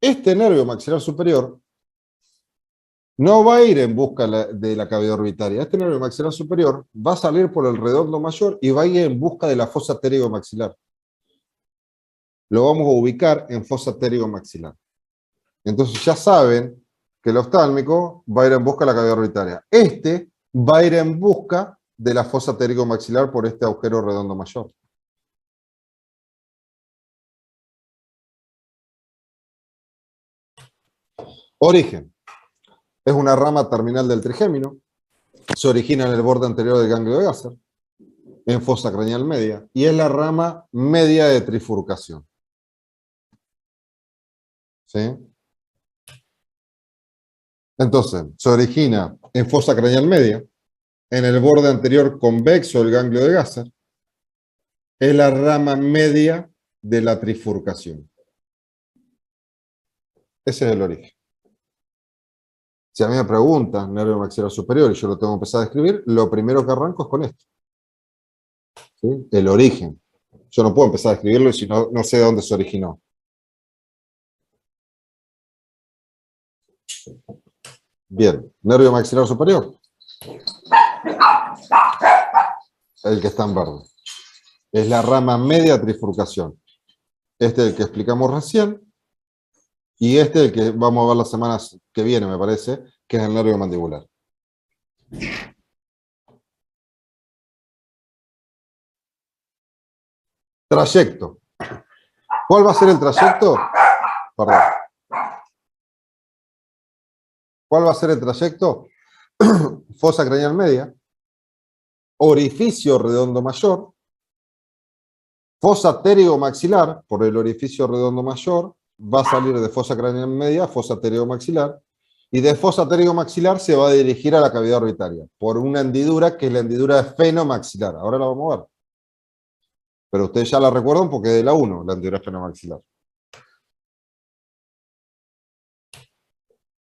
Este nervio maxilar superior no va a ir en busca de la cavidad orbitaria. Este nervio maxilar superior va a salir por el redondo mayor y va a ir en busca de la fosa pterigomaxilar. Lo vamos a ubicar en fosa pterigomaxilar. Entonces ya saben que el oftálmico va a ir en busca de la cavidad orbitaria. Este va a ir en busca de la fosa pterigomaxilar por este agujero redondo mayor. Origen. Es una rama terminal del trigémino. Se origina en el borde anterior del ganglio de Gasser, en fosa craneal media, y es la rama media de trifurcación. ¿Sí? Entonces, se origina en fosa craneal media, en el borde anterior convexo del ganglio de Gasser, es la rama media de la trifurcación. Ese es el origen. Si a mí me preguntan nervio maxilar superior y yo lo tengo que empezar a escribir, lo primero que arranco es con esto. ¿Sí? El origen. Yo no puedo empezar a escribirlo si no sé de dónde se originó. Bien, nervio maxilar superior. El que está en verde. Es la rama media de trifurcación. Este es el que explicamos recién. Y este es el que vamos a ver las semanas que viene, me parece, que es el nervio mandibular. Trayecto. ¿Cuál va a ser el trayecto? Perdón. ¿Cuál va a ser el trayecto? Fosa craneal media, orificio redondo mayor, fosa pterigomaxilar, por el orificio redondo mayor, va a salir de fosa craneal media a fosa pterigomaxilar, y de fosa pterigomaxilar se va a dirigir a la cavidad orbitaria, por una hendidura que es la hendidura fenomaxilar. Ahora la vamos a ver. Pero ustedes ya la recuerdan porque es de la 1, la hendidura fenomaxilar.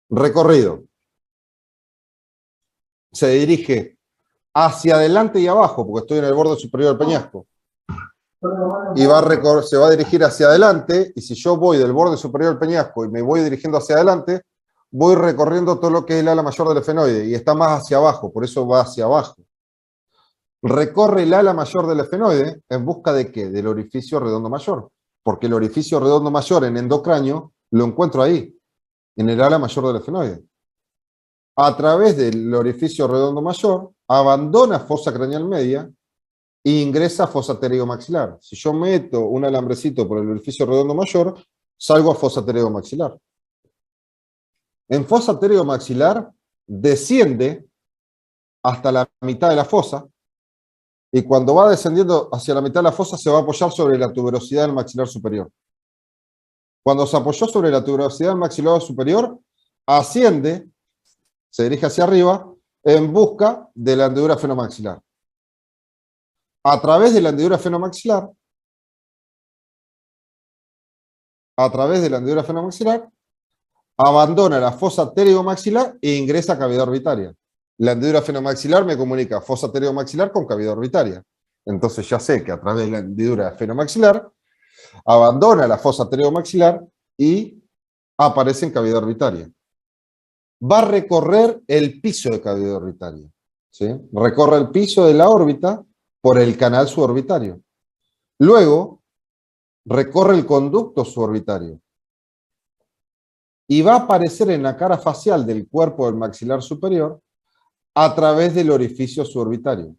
Recorrido. Se dirige hacia adelante y abajo, porque estoy en el borde superior del peñasco. Y se va a dirigir hacia adelante, y si yo voy del borde superior del peñasco y me voy dirigiendo hacia adelante, voy recorriendo todo lo que es el ala mayor del efenoide, y está más hacia abajo, por eso va hacia abajo. Recorre el ala mayor del efenoide en busca de ¿qué? Del orificio redondo mayor, porque el orificio redondo mayor en endocráneo lo encuentro ahí, en el ala mayor del efenoide. A través del orificio redondo mayor, abandona fosa craneal media e ingresa a fosa pterigomaxilar. Si yo meto un alambrecito por el orificio redondo mayor, salgo a fosa pterigomaxilar. En fosa pterigomaxilar desciende hasta la mitad de la fosa, y cuando va descendiendo hacia la mitad de la fosa se va a apoyar sobre la tuberosidad del maxilar superior. Cuando se apoyó sobre la tuberosidad del maxilar superior, asciende, se dirige hacia arriba, en busca de la hendidura fenomaxilar. A través de la hendidura fenomaxilar, abandona la fosa pterigomaxilar e ingresa a cavidad orbitaria. La hendidura fenomaxilar me comunica fosa pterigomaxilar con cavidad orbitaria. Entonces ya sé que a través de la hendidura fenomaxilar abandona la fosa pterigomaxilar y aparece en cavidad orbitaria. Va a recorrer el piso de cavidad orbitaria. ¿Sí? Recorre el piso de la órbita por el canal suborbitario. Luego, recorre el conducto suborbitario. Y va a aparecer en la cara facial del cuerpo del maxilar superior a través del orificio suborbitario.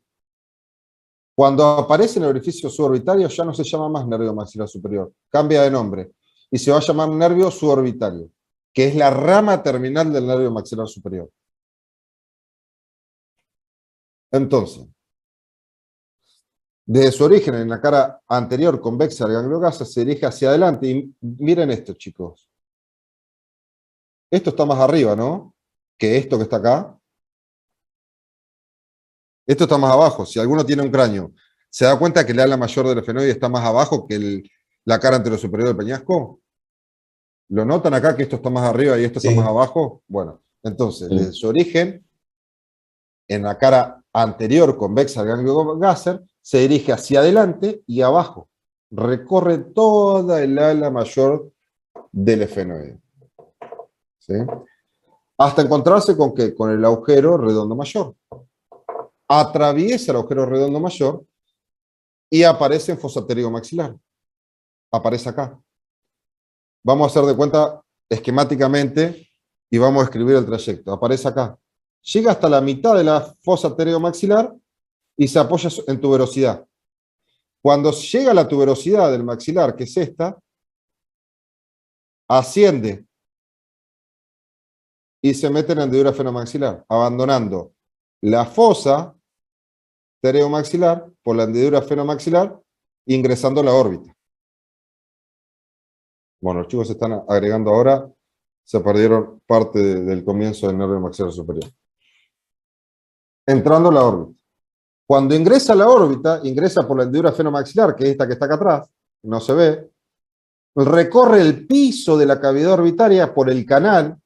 Cuando aparece en el orificio suborbitario ya no se llama más nervio maxilar superior, cambia de nombre y se va a llamar nervio suborbitario, que es la rama terminal del nervio maxilar superior. Entonces, desde su origen en la cara anterior convexa del ganglio Gasser se dirige hacia adelante y miren esto, chicos. Esto está más arriba, ¿no? Que esto que está acá. Esto está más abajo. Si alguno tiene un cráneo, ¿se da cuenta que el ala mayor del efenoide está más abajo que la cara anterosuperior del peñasco? ¿Lo notan acá que esto está más arriba y esto está más abajo? Bueno, entonces, desde su origen, en la cara anterior convexa del ganglio Gasser, se dirige hacia adelante y abajo. Recorre toda el ala mayor del efenoide. ¿sí? Hasta encontrarse con ¿qué? Con el agujero redondo mayor. Atraviesa el agujero redondo mayor y aparece en fosa pterygomaxilar. Aparece acá. Vamos a hacer de cuenta esquemáticamente y vamos a escribir el trayecto. Aparece acá. Llega hasta la mitad de la fosa pterygomaxilar y se apoya en tuberosidad. Cuando llega a la tuberosidad del maxilar, que es esta, asciende y se mete en la hendidura fenomaxilar, abandonando la fosa pterygomaxilar por la hendidura fenomaxilar, ingresando a la órbita. Bueno, los chicos se están agregando ahora, se perdieron parte del comienzo del nervio maxilar superior. Entrando a la órbita. Cuando ingresa a la órbita, ingresa por la hendidura fenomaxilar, que es esta que está acá atrás, no se ve, recorre el piso de la cavidad orbitaria por el canal.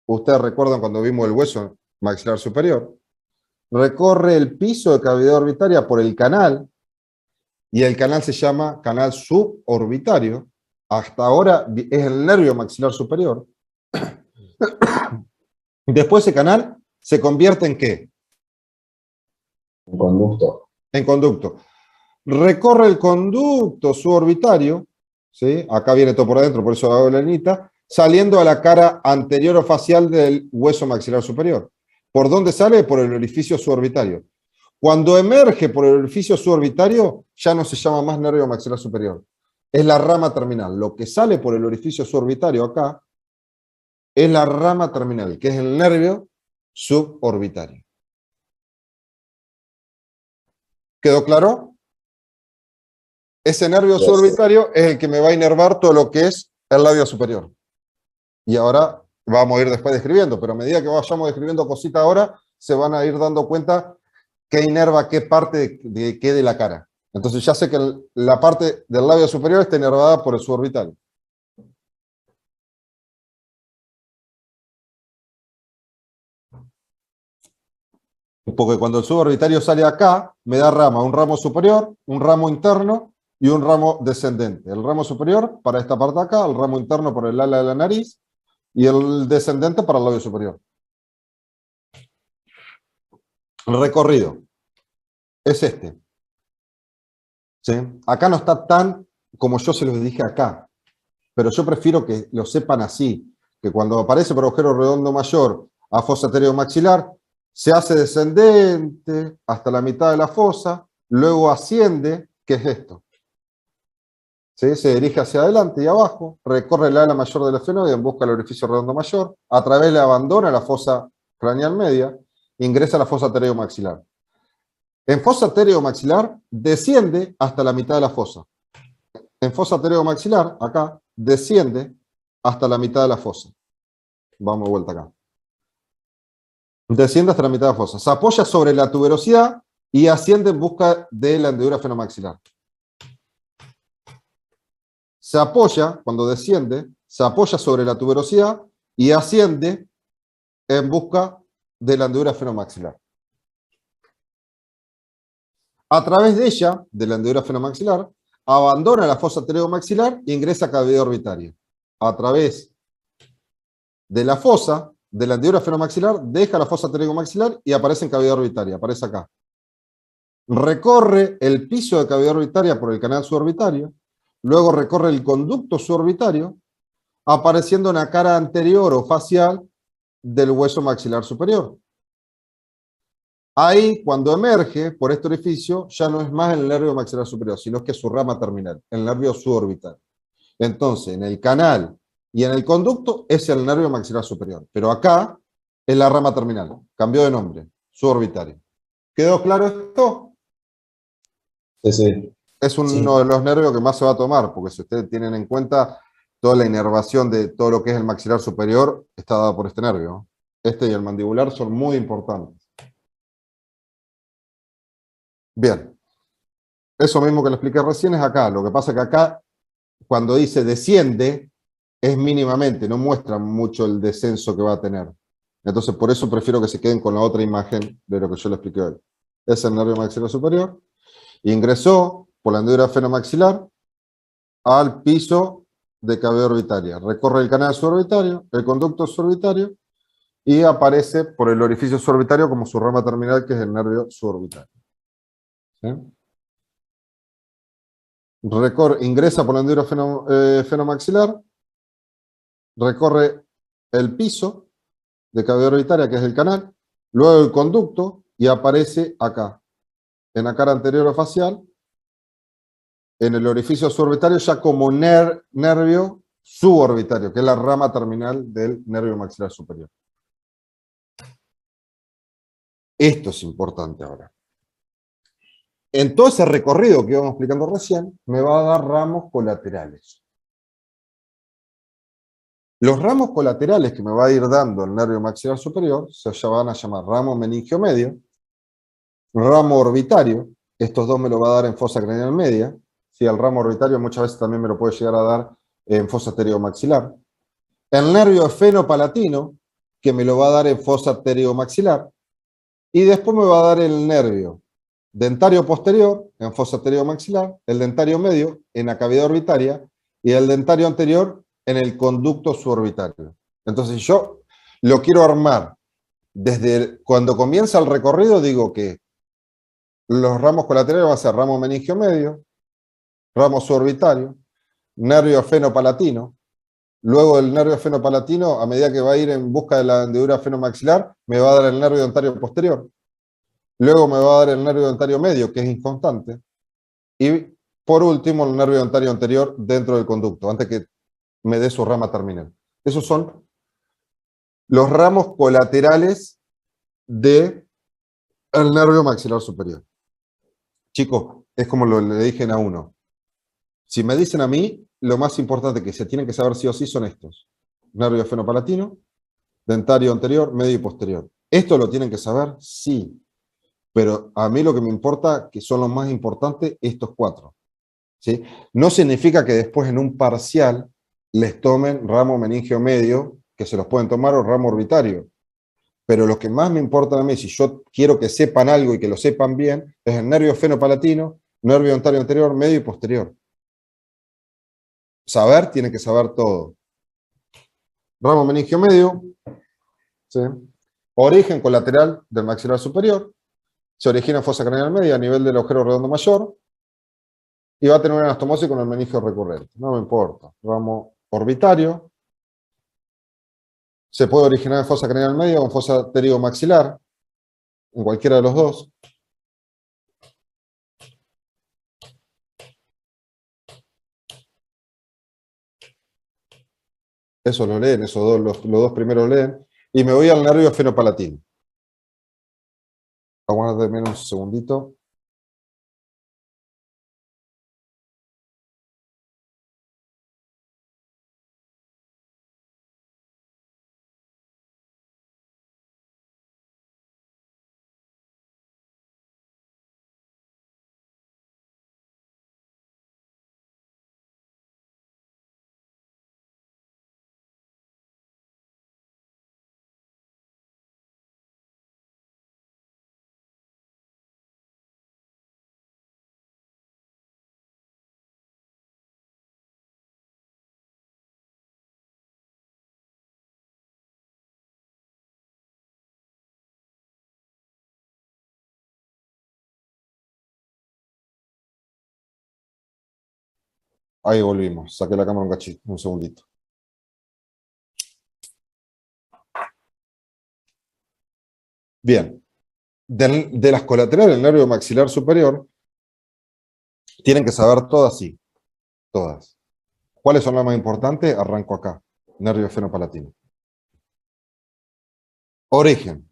Ustedes recuerdan cuando vimos el hueso maxilar superior. Recorre el piso de cavidad orbitaria por el canal, y el canal se llama canal suborbitario. Hasta ahora es el nervio maxilar superior. Después ese canal se convierte ¿en qué? Un conducto. En conducto. Recorre el conducto suborbitario, ¿sí? Acá viene todo por adentro, por eso hago la linita, saliendo a la cara anterior o facial del hueso maxilar superior. ¿Por dónde sale? Por el orificio suborbitario. Cuando emerge por el orificio suborbitario, ya no se llama más nervio maxilar superior. Es la rama terminal. Lo que sale por el orificio suborbitario acá es la rama terminal, que es el nervio suborbitario. ¿Quedó claro? Ese nervio suborbitario es el que me va a inervar todo lo que es el labio superior. Y ahora vamos a ir después describiendo, pero a medida que vayamos describiendo cositas ahora, se van a ir dando cuenta qué inerva qué parte de qué de la cara. Entonces ya sé que la parte del labio superior está inervada por el suborbitario. Porque cuando el suborbitario sale acá, me da rama, un ramo superior, un ramo interno y un ramo descendente. El ramo superior para esta parte de acá, el ramo interno por el ala de la nariz y el descendente para el labio superior. El recorrido es este. ¿Sí? Acá no está tan como yo se los dije acá, pero yo prefiero que lo sepan así, que cuando aparece por agujero redondo mayor a fosa pterygomaxilar, se hace descendente hasta la mitad de la fosa, luego asciende, que es esto. ¿Sí? Se dirige hacia adelante y abajo, recorre el ala mayor del esfenoide en busca del orificio redondo mayor, a través le abandona la fosa craneal media, ingresa a la fosa pterygomaxilar. En fosa pterygomaxilar desciende hasta la mitad de la fosa. En fosa pterygomaxilar, acá, desciende hasta la mitad de la fosa. Vamos de vuelta acá. Desciende hasta la mitad de la fosa. Se apoya sobre la tuberosidad y asciende en busca de la hendidura fenomaxilar. Se apoya, cuando desciende, se apoya sobre la tuberosidad y asciende en busca de la hendidura fenomaxilar. A través de ella, de la hendidura fenomaxilar, abandona la fosa pterygomaxilar e ingresa a cavidad orbitaria. A través de la fosa, de la hendidura fenomaxilar, deja la fosa pterygomaxilar y aparece en cavidad orbitaria, aparece acá. Recorre el piso de cavidad orbitaria por el canal suborbitario, luego recorre el conducto suborbitario, apareciendo en la cara anterior o facial del hueso maxilar superior. Ahí, cuando emerge por este orificio, ya no es más el nervio maxilar superior, sino que es su rama terminal, el nervio suborbital. Entonces, en el canal y en el conducto es el nervio maxilar superior, pero acá es la rama terminal, cambió de nombre, suborbitario. ¿Quedó claro esto? Sí, sí. Es uno de los nervios que más se va a tomar, porque si ustedes tienen en cuenta, toda la inervación de todo lo que es el maxilar superior está dada por este nervio. Este y el mandibular son muy importantes. Bien. Eso mismo que le expliqué recién es acá. Lo que pasa es que acá, cuando dice desciende, es mínimamente, no muestra mucho el descenso que va a tener. Entonces, por eso prefiero que se queden con la otra imagen de lo que yo le expliqué hoy. Es el nervio maxilar superior. Ingresó por la hendidura fenomaxilar al piso de cavidad orbitaria. Recorre el canal suborbitario, el conducto suborbitario, y aparece por el orificio suborbitario como su rama terminal, que es el nervio suborbitario. ¿Sí? Ingresa por el hendidura fenomaxilar, recorre el piso de cavidad orbitaria, que es el canal, luego el conducto, y aparece acá, en la cara anterior facial, en el orificio suborbitario, ya como nervio suborbitario, que es la rama terminal del nervio maxilar superior. Esto es importante ahora. En todo ese recorrido que íbamos explicando recién, me va a dar ramos colaterales. Los ramos colaterales que me va a ir dando el nervio maxilar superior se van a llamar ramo meningio medio, ramo orbitario, estos dos me lo va a dar en fosa craneal media, si el ramo orbitario muchas veces también me lo puede llegar a dar en fosa pteriomaxilar. El nervio efenopalatino, que me lo va a dar en fosa pteriomaxilar, y después me va a dar el nervio dentario posterior en fosa pteriomaxilar, el dentario medio en la cavidad orbitaria y el dentario anterior en el conducto suborbitario. Entonces yo lo quiero armar desde cuando comienza el recorrido, digo que los ramos colaterales van a ser ramo meningio medio, ramo suborbitario, nervio efenopalatino. Luego el nervio efenopalatino, a medida que va a ir en busca de la hendidura fenomaxilar, me va a dar el nervio dentario posterior. Luego me va a dar el nervio dentario medio, que es inconstante. Y por último, el nervio dentario anterior dentro del conducto, antes que me dé su rama terminal. Esos son los ramos colaterales del nervio maxilar superior. Chicos, es como le dije a uno. Si me dicen a mí, lo más importante que se tienen que saber sí o sí son estos. Nervio efenopalatino, dentario anterior, medio y posterior. ¿Esto lo tienen que saber? Sí. Pero a mí lo que me importa, que son los más importantes, estos cuatro. ¿Sí? No significa que después en un parcial les tomen ramo meningio medio, que se los pueden tomar, o ramo orbitario. Pero lo que más me importa a mí, si yo quiero que sepan algo y que lo sepan bien, es el nervio efenopalatino, nervio dentario anterior, medio y posterior. Saber, tiene que saber todo. Ramo meningio medio, ¿sí? Origen colateral del maxilar superior, se origina en fosa craneal media a nivel del agujero redondo mayor, y va a tener una anastomosis con el meningio recurrente. No me importa. Ramo orbitario, se puede originar en fosa craneal media o en fosa pteriomaxilar, en cualquiera de los dos. Eso lo leen, esos dos, los dos primeros leen. Y me voy al nervio efenopalatino. Vamos a darme un segundito. Ahí volvimos. Saqué la cámara un cachito, un segundito. Bien. De las colaterales del nervio maxilar superior, tienen que saber todas, sí. Todas. ¿Cuáles son las más importantes? Arranco acá. Nervio efenopalatino. Origen.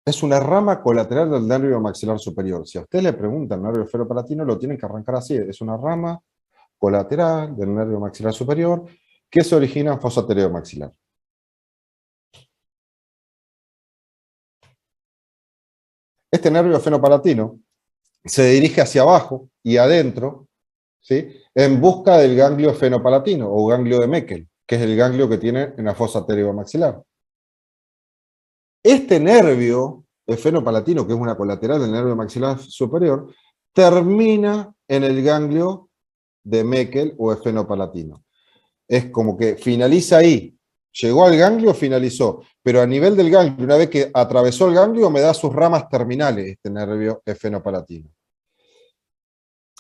Es una rama colateral del nervio maxilar superior. Si a usted le pregunta el nervio efenopalatino, lo tienen que arrancar así. Es una rama colateral del nervio maxilar superior que se origina en fosa pteriomaxilar. Este nervio efenopalatino se dirige hacia abajo y adentro, ¿sí?, en busca del ganglio efenopalatino o ganglio de Meckel, que es el ganglio que tiene en la fosa pteriomaxilar. Este nervio efenopalatino, que es una colateral del nervio maxilar superior, termina en el ganglio de Meckel o efenopalatino. Es como que finaliza ahí. Llegó al ganglio, finalizó. Pero a nivel del ganglio, una vez que atravesó el ganglio, me da sus ramas terminales este nervio efenopalatino.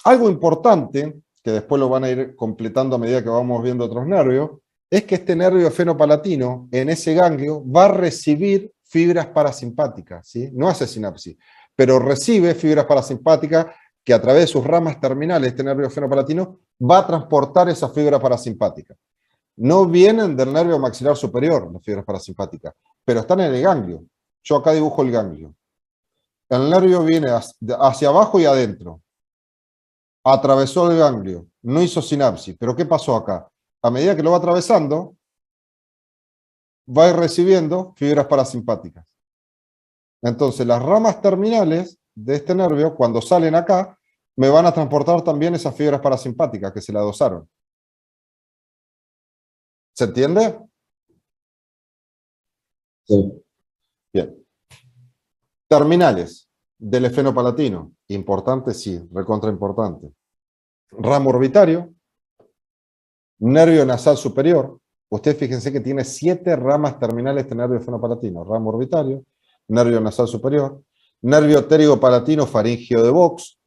Algo importante, que después lo van a ir completando a medida que vamos viendo otros nervios, es que este nervio efenopalatino, en ese ganglio, va a recibir fibras parasimpáticas, ¿sí? No hace sinapsis, pero recibe fibras parasimpáticas que a través de sus ramas terminales, este nervio efenopalatino, va a transportar esas fibras parasimpáticas. No vienen del nervio maxilar superior, las fibras parasimpáticas, pero están en el ganglio. Yo acá dibujo el ganglio. El nervio viene hacia abajo y adentro. Atravesó el ganglio, no hizo sinapsis. ¿Pero qué pasó acá? A medida que lo va atravesando, va a ir recibiendo fibras parasimpáticas. Entonces, las ramas terminales de este nervio, cuando salen acá, me van a transportar también esas fibras parasimpáticas que se la dosaron. ¿Se entiende? Sí. Bien. Terminales del efenopalatino. Importante, sí, recontra importante. Ramo orbitario, nervio nasal superior. Ustedes fíjense que tiene 7 ramas terminales este nervio efenopalatino. Ramo orbitario, nervio nasal superior, nervio pterigopalatino faríngeo de Vox,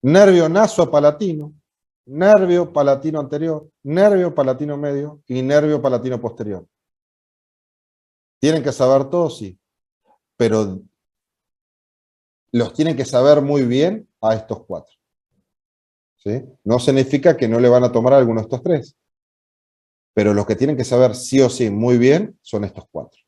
nervio nasopalatino, nervio palatino anterior, nervio palatino medio y nervio palatino posterior. ¿Tienen que saber todos? Sí. Pero los tienen que saber muy bien a estos 4. ¿Sí? No significa que no le van a tomar alguno de estos 3. Pero los que tienen que saber sí o sí muy bien son estos 4.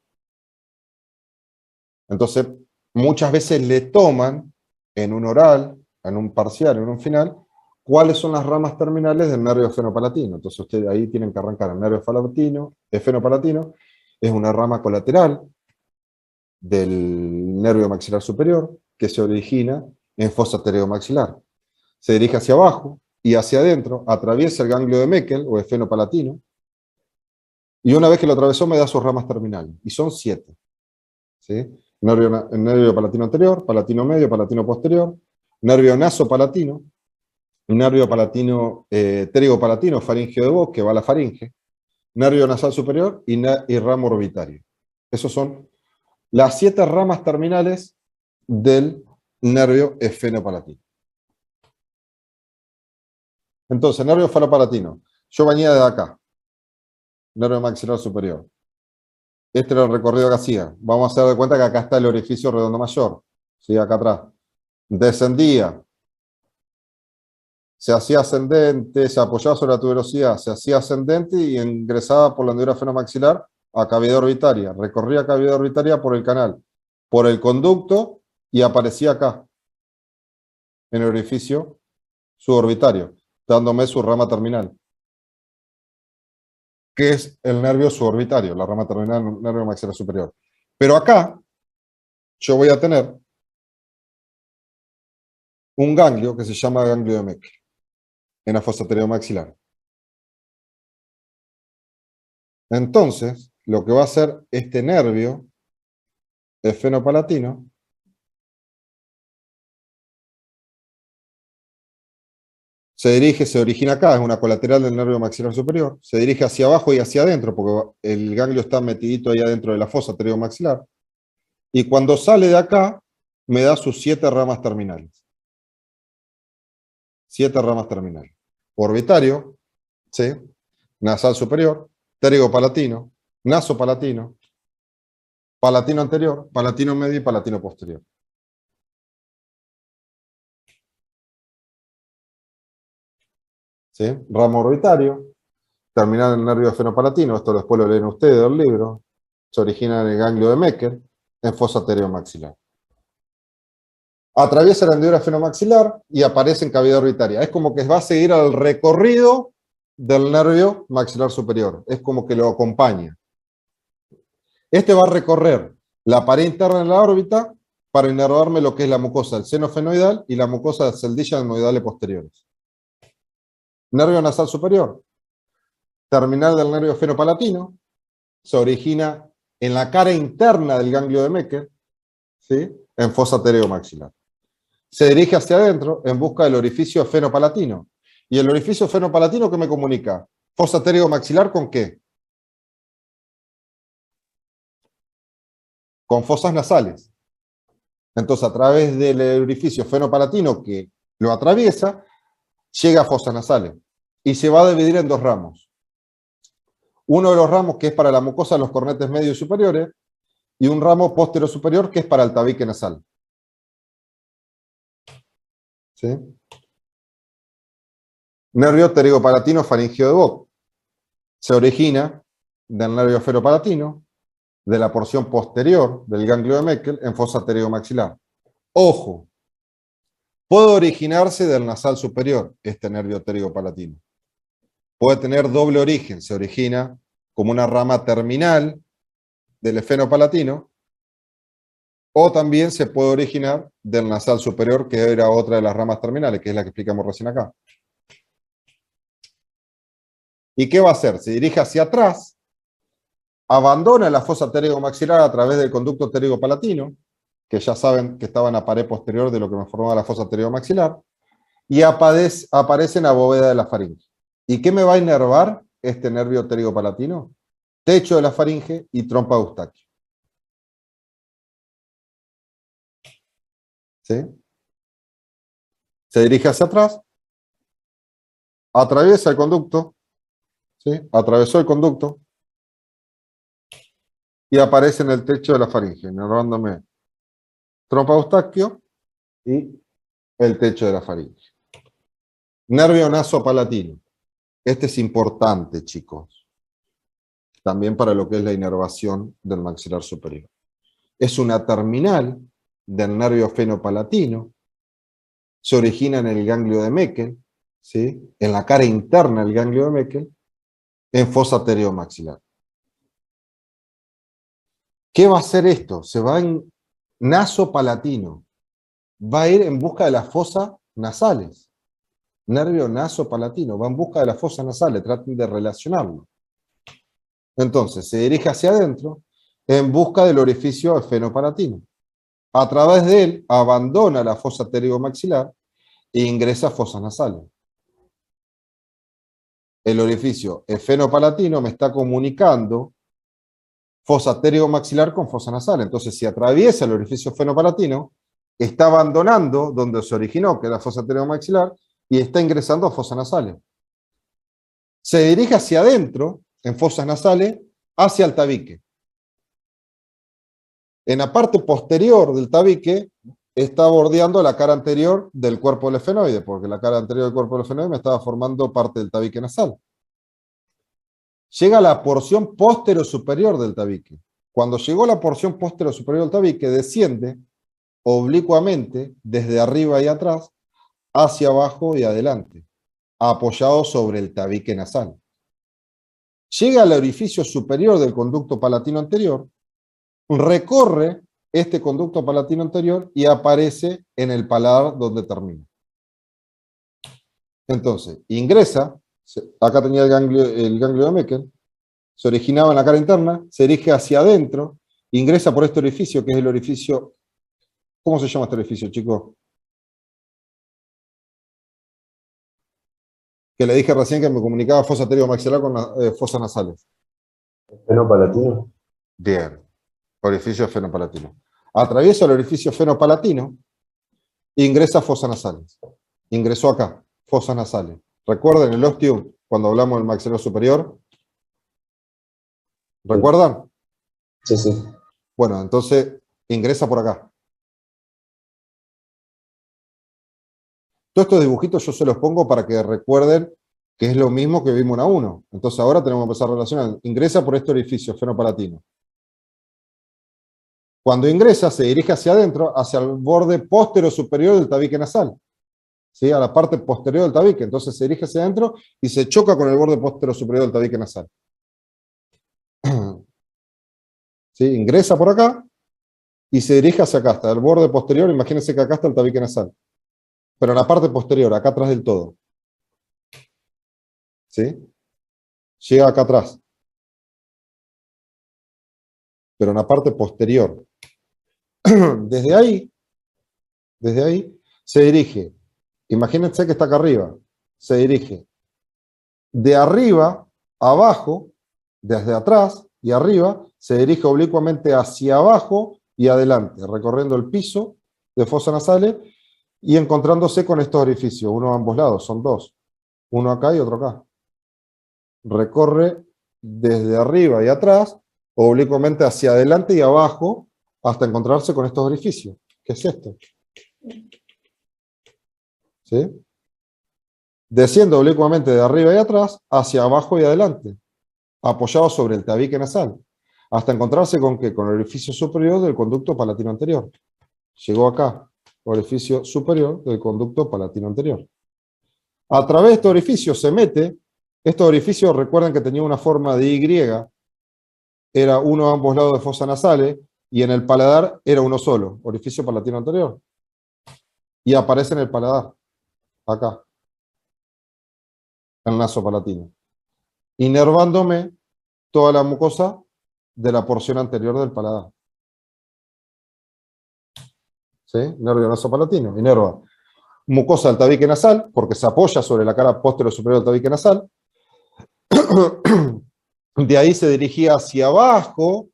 Entonces, muchas veces le toman en un oral, en un parcial, en un final, cuáles son las ramas terminales del nervio efenopalatino. Entonces, ustedes ahí tienen que arrancar el nervio efenopalatino, es una rama colateral del nervio maxilar superior que se origina en fosa pterygomaxilar. Se dirige hacia abajo y hacia adentro, atraviesa el ganglio de Meckel o efenopalatino, y una vez que lo atravesó me da sus ramas terminales, y son 7. ¿Sí? Nervio palatino anterior, palatino medio, palatino posterior, nervio nasopalatino, nervio palatino, pterigopalatino, faríngeo de Vox, que va a la faringe, nervio nasal superior y ramo orbitario. Esos son las 7 ramas terminales del nervio efenopalatino. Entonces, nervio efenopalatino. Yo venía de acá, nervio maxilar superior. Este era el recorrido que hacía. Vamos a hacer de cuenta que acá está el orificio redondo mayor. ¿Sí? Acá atrás. Descendía. Se hacía ascendente, se apoyaba sobre la tuberosidad, se hacía ascendente y ingresaba por la hendidura fenomaxilar a cavidad orbitaria. Recorría cavidad orbitaria por el canal, por el conducto y aparecía acá, en el orificio suborbitario, dándome su rama terminal, que es el nervio suborbitario, la rama terminal del nervio maxilar superior. Pero acá yo voy a tener un ganglio que se llama ganglio de Meckel, en la fosa pteriomaxilar. Entonces, lo que va a hacer este nervio efenopalatino se origina acá, es una colateral del nervio maxilar superior, se dirige hacia abajo y hacia adentro, porque el ganglio está metidito ahí adentro de la fosa pteriomaxilar, y cuando sale de acá, me da sus 7 ramas terminales. 7 ramas terminales. Orbitario, ¿sí? Nasal superior, pterigopalatino, nasopalatino, palatino anterior, palatino medio y palatino posterior. ¿Sí? Ramo orbitario, terminal del nervio efenopalatino, esto después lo leen ustedes del libro, se origina en el ganglio de Meckel, en fosa pteriomaxilar. Atraviesa la hendidura efenomaxilar y aparece en cavidad orbitaria. Es como que va a seguir al recorrido del nervio maxilar superior, es como que lo acompaña. Este va a recorrer la pared interna de la órbita para inervarme lo que es la mucosa del seno fenoidal y la mucosa de las celdillas adenoidales posteriores. Nervio nasal superior, terminal del nervio efenopalatino, se origina en la cara interna del ganglio de Meckel, ¿sí? En fosa pteriomaxilar. Se dirige hacia adentro en busca del orificio fenopalatino. ¿Y el orificio fenopalatino qué me comunica? Fosa pterygomaxilar ¿con qué? Con fosas nasales. Entonces, a través del orificio fenopalatino que lo atraviesa, llega a fosas nasales y se va a dividir en dos ramos. Uno de los ramos que es para la mucosa de los cornetes medios y superiores y un ramo postero superior que es para el tabique nasal. ¿Sí? Nervio pterigopalatino faringeo de Bok. Se origina del nervio fenopalatino, de la porción posterior del ganglio de Meckel en fosa pterigomaxilar. Ojo, puede originarse del nasal superior, este nervio pterigopalatino. Puede tener doble origen, se origina como una rama terminal del efenopalatino, o también se puede originar del nasal superior, que era otra de las ramas terminales, que es la que explicamos recién acá. ¿Y qué va a hacer? Se dirige hacia atrás, abandona la fosa pterigomaxilar a través del conducto pterigopalatino, que ya saben que estaba en la pared posterior de lo que me formaba la fosa pterigomaxilar, y aparece en la bóveda de la faringe. ¿Y qué me va a inervar este nervio pterigopalatino? Techo de la faringe y trompa de Eustaquio. ¿Sí? Se dirige hacia atrás, atraviesa el conducto, ¿sí? Atravesó el conducto y aparece en el techo de la faringe, inervándome trompa de Eustaquio y el techo de la faringe. Nervio nasopalatino. Este es importante, chicos, también para lo que es la inervación del maxilar superior. Es una terminal del nervio fenopalatino, se origina en el ganglio de Meckel, ¿sí? En la cara interna del ganglio de Meckel, en fosa pteriomaxilar. ¿Qué va a hacer esto? Se va en nasopalatino, va a ir en busca de las fosas nasales. Nervio nasopalatino, va en busca de las fosas nasales, traten de relacionarlo. Entonces, se dirige hacia adentro en busca del orificio efenopalatino. A través de él, abandona la fosa pterigomaxilar e ingresa a fosas nasales. El orificio efenopalatino me está comunicando fosa pterigomaxilar con fosa nasal. Entonces, si atraviesa el orificio fenopalatino, está abandonando donde se originó, que es la fosa pterigomaxilar, y está ingresando a fosas nasales. Se dirige hacia adentro, en fosas nasales, hacia el tabique. En la parte posterior del tabique está bordeando la cara anterior del cuerpo del efenoide, porque la cara anterior del cuerpo del efenoide me estaba formando parte del tabique nasal. Llega a la porción póstero superior del tabique. Cuando llegó a la porción póstero superior del tabique, desciende oblicuamente desde arriba y atrás hacia abajo y adelante, apoyado sobre el tabique nasal. Llega al orificio superior del conducto palatino anterior, recorre este conducto palatino anterior y aparece en el paladar donde termina. Entonces, ingresa, acá tenía el ganglio de Meckel, se originaba en la cara interna, se dirige hacia adentro, ingresa por este orificio, que es el orificio... ¿Cómo se llama este orificio, chicos? Que le dije recién que me comunicaba fosa pteriomaxilar con fosas nasales. ¿Fenopalatino? Bien, orificio fenopalatino. Atraviesa el orificio fenopalatino e ingresa a fosas nasales. Ingresó acá, fosas nasales. Recuerden el ostium, cuando hablamos del maxilar superior. ¿Recuerdan? Sí, sí. Bueno, entonces ingresa por acá. Todos estos dibujitos yo se los pongo para que recuerden que es lo mismo que vimos en A1. Entonces ahora tenemos que empezar a relacionar. Ingresa por este orificio fenopalatino. Cuando ingresa, se dirige hacia adentro, hacia el borde póstero superior del tabique nasal. ¿Sí? A la parte posterior del tabique. Entonces se dirige hacia adentro y se choca con el borde póstero superior del tabique nasal. ¿Sí? Ingresa por acá y se dirige hacia acá, hasta el borde posterior. Imagínense que acá está el tabique nasal. Pero en la parte posterior, acá atrás del todo. ¿Sí? Llega acá atrás. Pero en la parte posterior. Desde ahí, se dirige. Imagínense que está acá arriba. Se dirige de arriba abajo, desde atrás y arriba, se dirige oblicuamente hacia abajo y adelante, recorriendo el piso de fosas nasales y encontrándose con estos orificios, uno a ambos lados, son dos, uno acá y otro acá. Recorre desde arriba y atrás, oblicuamente hacia adelante y abajo, hasta encontrarse con estos orificios. ¿Qué es esto? ¿Sí? Desciende oblicuamente de arriba y atrás, hacia abajo y adelante, apoyado sobre el tabique nasal, hasta encontrarse con ¿qué? Con el orificio superior del conducto palatino anterior. Llegó acá, orificio superior del conducto palatino anterior. A través de este orificio se mete, estos orificios recuerden que tenían una forma de Y, era uno a ambos lados de fosas nasales, y en el paladar era uno solo, orificio palatino anterior. Y aparece en el paladar, acá, el naso palatino, inervándome toda la mucosa de la porción anterior del paladar. ¿Sí? Nervio nasopalatino, inerva mucosa del tabique nasal, porque se apoya sobre la cara posterior superior del tabique nasal. De ahí se dirigía hacia abajo,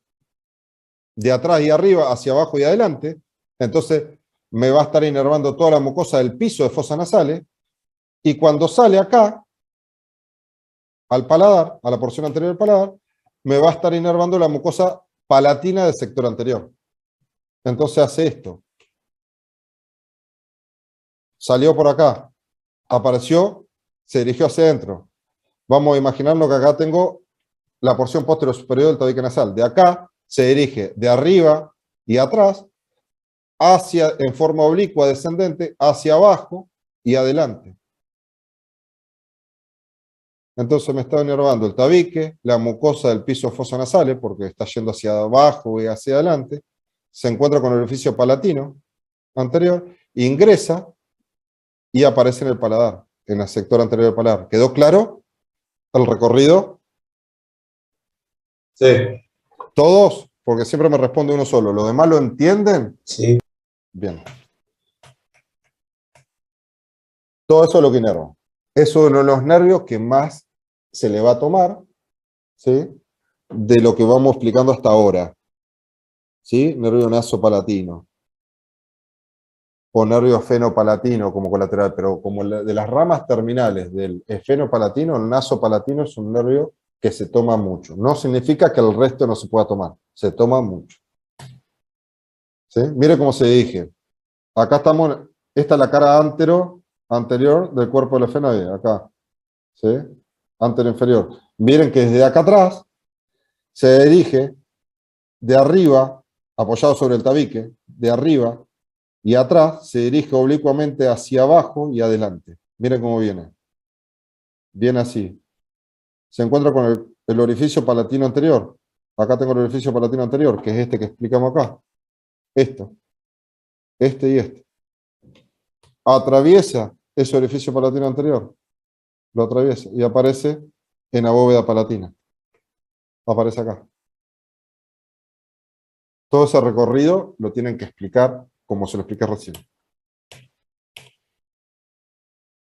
de atrás y arriba, hacia abajo y adelante. Entonces me va a estar inervando toda la mucosa del piso de fosas nasales. Y cuando sale acá, al paladar, a la porción anterior del paladar, me va a estar inervando la mucosa palatina del sector anterior. Entonces hace esto. Salió por acá, apareció, se dirigió hacia adentro. Vamos a imaginarnos que acá tengo la porción posterior superior del tabique nasal. De acá se dirige de arriba y atrás, hacia, en forma oblicua descendente, hacia abajo y adelante. Entonces me está inervando el tabique, la mucosa del piso de fosas nasales, porque está yendo hacia abajo y hacia adelante, se encuentra con el orificio palatino anterior, ingresa y aparece en el paladar, en el sector anterior del paladar. ¿Quedó claro el recorrido? Sí. ¿Todos? Porque siempre me responde uno solo. ¿Los demás lo entienden? Sí. Bien. Todo eso es lo que inerva. Es uno de los nervios que más se le va a tomar, ¿sí? De lo que vamos explicando hasta ahora. ¿Sí? Nervio nasopalatino. O nervio esfenopalatino como colateral, pero como de las ramas terminales del esfenopalatino, el nasopalatino es un nervio que se toma mucho. No significa que el resto no se pueda tomar, se toma mucho. ¿Sí? Mire cómo se dirige. Acá estamos, esta es la cara anterior del cuerpo del esfenoide, acá. ¿Sí? Anterior inferior. Miren que desde acá atrás se dirige de arriba, apoyado sobre el tabique, de arriba y atrás se dirige oblicuamente hacia abajo y adelante. Miren cómo viene. Viene así. Se encuentra con el orificio palatino anterior. Acá tengo el orificio palatino anterior, que es este que explicamos acá. Esto. Este y este. Atraviesa ese orificio palatino anterior. Lo atraviesa y aparece en la bóveda palatina. Aparece acá. Todo ese recorrido lo tienen que explicar como se lo expliqué recién.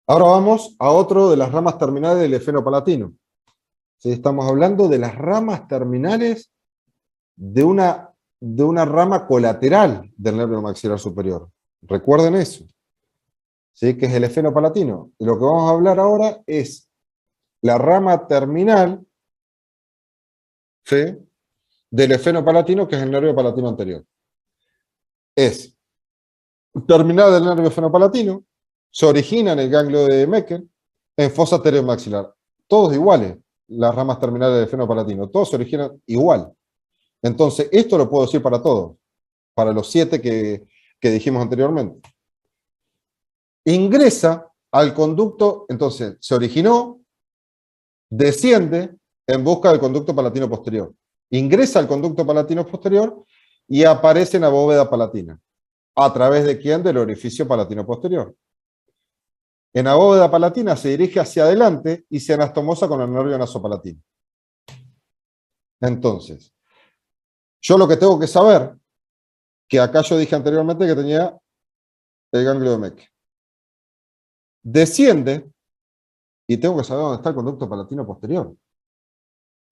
Ahora vamos a otro de las ramas terminales del esfenopalatino. ¿Sí? Estamos hablando de las ramas terminales de una rama colateral del nervio maxilar superior. Recuerden eso. ¿Sí? Que es el esfenopalatino. Y lo que vamos a hablar ahora es la rama terminal, ¿sí? Del esfenopalatino, que es el nervio palatino anterior. Es terminal del nervio esfenopalatino, se origina en el ganglio de Meckel, en fosa maxilar. Todos iguales, las ramas terminales del esfenopalatino, todos se originan igual. Entonces, esto lo puedo decir para todos, para los 7 que dijimos anteriormente. Ingresa al conducto, entonces, se originó, desciende en busca del conducto palatino posterior. Ingresa al conducto palatino posterior y aparece en la bóveda palatina. ¿A través de quién? Del orificio palatino posterior. En la bóveda palatina se dirige hacia adelante y se anastomosa con el nervio nasopalatino. Entonces, yo lo que tengo que saber, que acá yo dije anteriormente que tenía el ganglio de Meckel. Desciende, y tengo que saber dónde está el conducto palatino posterior.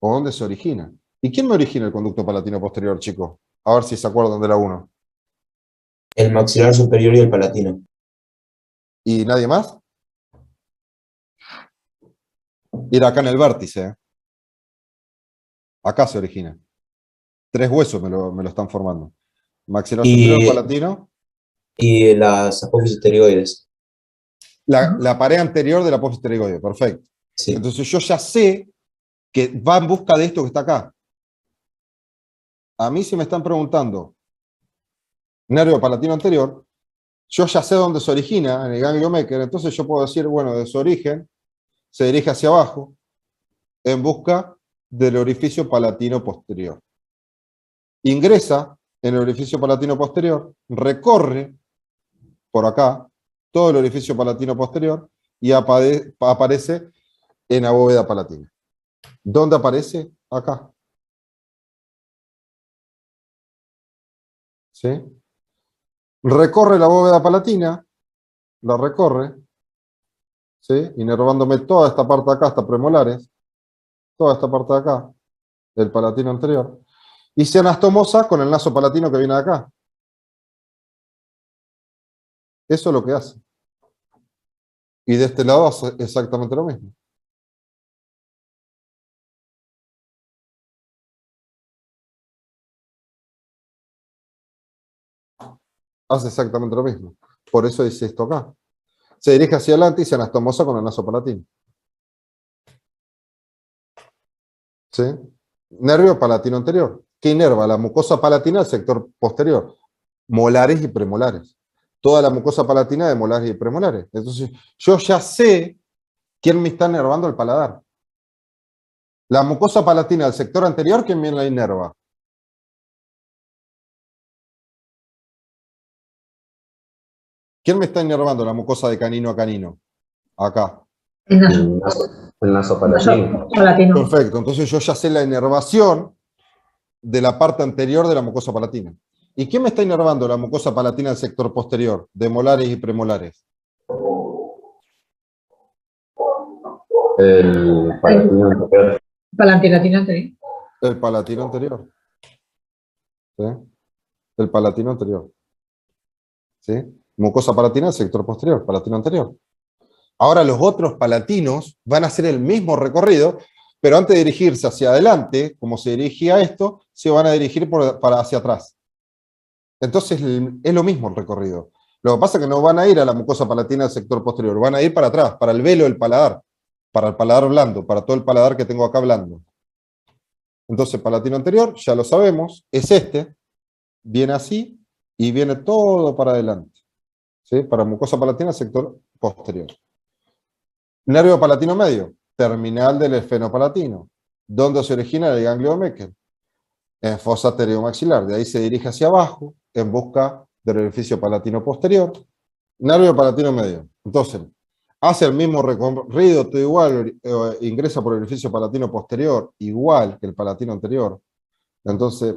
¿O dónde se origina? ¿Y quién me origina el conducto palatino posterior, chicos? A ver si se acuerdan de la 1. El maxilar superior y el palatino. ¿Y nadie más? Ir acá en el vértice. Acá se origina. 3 huesos me lo están formando. Maxilar superior, Y, palatino. y las apófisis pterigoides. La pared anterior de la apófisis pterigoide, perfecto. Sí. Entonces yo ya sé que va en busca de esto que está acá. A mí si me están preguntando nervio palatino anterior, yo ya sé dónde se origina, en el ganglio Meckel, entonces yo puedo decir, bueno, de su origen se dirige hacia abajo en busca del orificio palatino posterior. Ingresa en el orificio palatino posterior, recorre por acá todo el orificio palatino posterior y aparece en la bóveda palatina. ¿Dónde aparece? Acá. ¿Sí? Recorre la bóveda palatina, la recorre, ¿sí? Inervándome toda esta parte de acá, hasta premolares, toda esta parte de acá, del palatino anterior, y se anastomosa con el naso palatino que viene de acá. Eso es lo que hace. Y de este lado hace exactamente lo mismo. Hace exactamente lo mismo. Por eso dice esto acá. Se dirige hacia adelante y se anastomosa con el naso palatino. ¿Sí? Nervio palatino anterior. ¿Qué inerva? La mucosa palatina del sector posterior. Molares y premolares. Toda la mucosa palatina de molares y premolares. Entonces, yo ya sé quién me está inervando el paladar. La mucosa palatina del sector anterior, ¿quién me la inerva? ¿Quién me está inervando la mucosa de canino a canino? Acá. El naso. El naso palatino. Palatino. Perfecto. Entonces yo ya sé la inervación de la parte anterior de la mucosa palatina. ¿Y quién me está inervando la mucosa palatina del sector posterior, de molares y premolares? El palatino anterior. Palatino anterior. El palatino anterior. ¿Sí? El palatino anterior. ¿Sí? Mucosa palatina del sector posterior, palatino anterior. Ahora los otros palatinos van a hacer el mismo recorrido, pero antes de dirigirse hacia adelante, como se dirigía esto, se van a dirigir para hacia atrás. Entonces es lo mismo el recorrido. Lo que pasa es que no van a ir a la mucosa palatina del sector posterior, van a ir para atrás, para el velo del paladar, para el paladar blando, para todo el paladar que tengo acá blando. Entonces, palatino anterior, ya lo sabemos, es este, viene así y viene todo para adelante. ¿Sí? Para mucosa palatina, sector posterior. Nervio palatino medio, terminal del esfenopalatino. ¿Dónde se origina el ganglio de Meckel? En fosa pteriomaxilar. De ahí se dirige hacia abajo en busca del orificio palatino posterior. Nervio palatino medio. Entonces, hace el mismo recorrido, todo igual, ingresa por el orificio palatino posterior, igual que el palatino anterior. Entonces,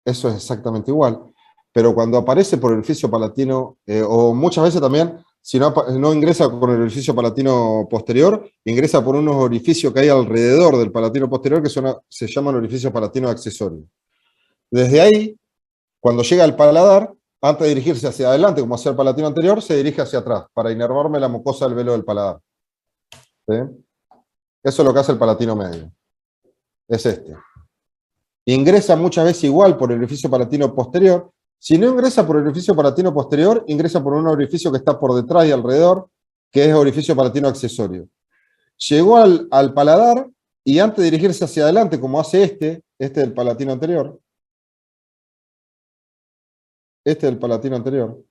eso es exactamente igual. Pero cuando aparece por el orificio palatino, o muchas veces también, si no ingresa con el orificio palatino posterior, ingresa por unos orificios que hay alrededor del palatino posterior que se llaman orificios palatinos accesorios. Desde ahí, cuando llega al paladar, antes de dirigirse hacia adelante, como hacía el palatino anterior, se dirige hacia atrás, para inervarme la mucosa del velo del paladar. ¿Sí? Eso es lo que hace el palatino medio. Es este. Ingresa muchas veces igual por el orificio palatino posterior. Si no ingresa por el orificio palatino posterior, ingresa por un orificio que está por detrás y alrededor, que es orificio palatino accesorio. Llegó al paladar y antes de dirigirse hacia adelante, como hace este del palatino anterior, este del palatino anterior.